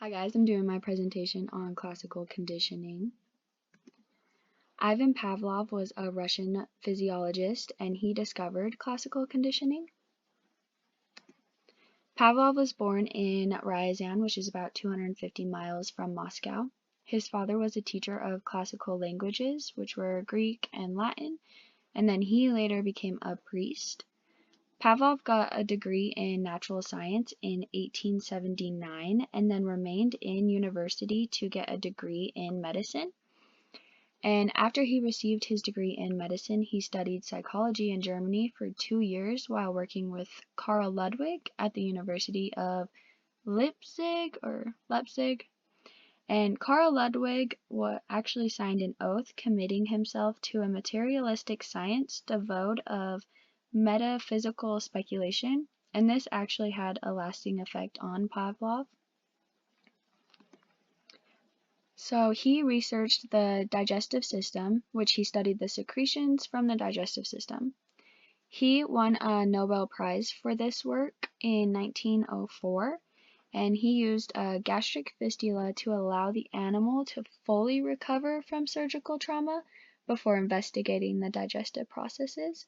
Hi guys, I'm doing my presentation on classical conditioning. Ivan Pavlov was a Russian physiologist and he discovered classical conditioning. Pavlov was born in Ryazan, which is about 250 miles from Moscow. His father was a teacher of classical languages, which were Greek and Latin, and then he later became a priest. Pavlov got a degree in natural science in 1879 and then remained in university to get a degree in medicine. And after he received his degree in medicine, he studied psychology in Germany for 2 years while working with Karl Ludwig at the University of Leipzig. And Karl Ludwig actually signed an oath committing himself to a materialistic science devoid of metaphysical speculation, and this actually had a lasting effect on Pavlov. So he researched the digestive system, which he studied the secretions from the digestive system. He won a Nobel Prize for this work in 1904, and he used a gastric fistula to allow the animal to fully recover from surgical trauma before investigating the digestive processes.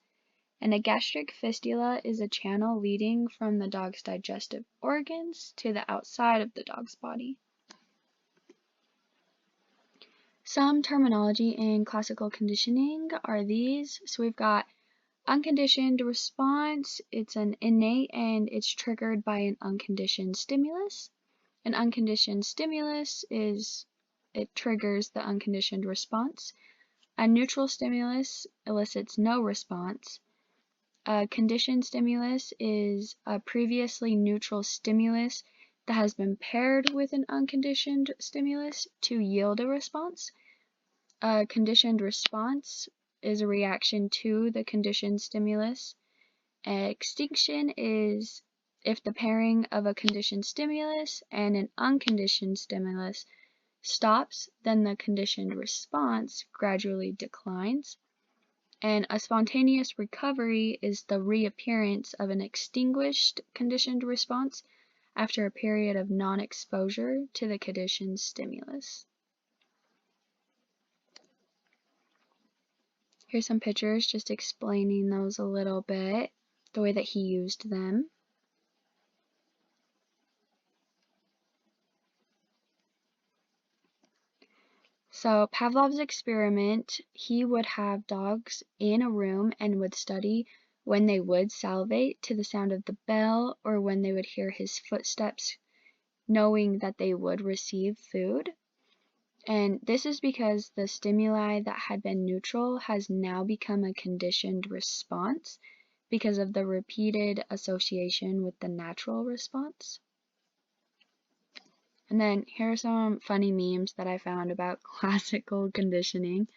And a gastric fistula is a channel leading from the dog's digestive organs to the outside of the dog's body. Some terminology in classical conditioning are these. So we've got unconditioned response. It's an innate and it's triggered by an unconditioned stimulus. An unconditioned stimulus it triggers the unconditioned response. A neutral stimulus elicits no response. A conditioned stimulus is a previously neutral stimulus that has been paired with an unconditioned stimulus to yield a response. A conditioned response is a reaction to the conditioned stimulus. Extinction is if the pairing of a conditioned stimulus and an unconditioned stimulus stops, then the conditioned response gradually declines. And a spontaneous recovery is the reappearance of an extinguished conditioned response after a period of non-exposure to the conditioned stimulus. Here's some pictures just explaining those a little bit, the way that he used them. So Pavlov's experiment, he would have dogs in a room and would study when they would salivate to the sound of the bell or when they would hear his footsteps, knowing that they would receive food. And this is because the stimuli that had been neutral has now become a conditioned response because of the repeated association with the natural response. And then here are some funny memes that I found about classical conditioning.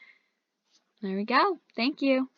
There we go. Thank you.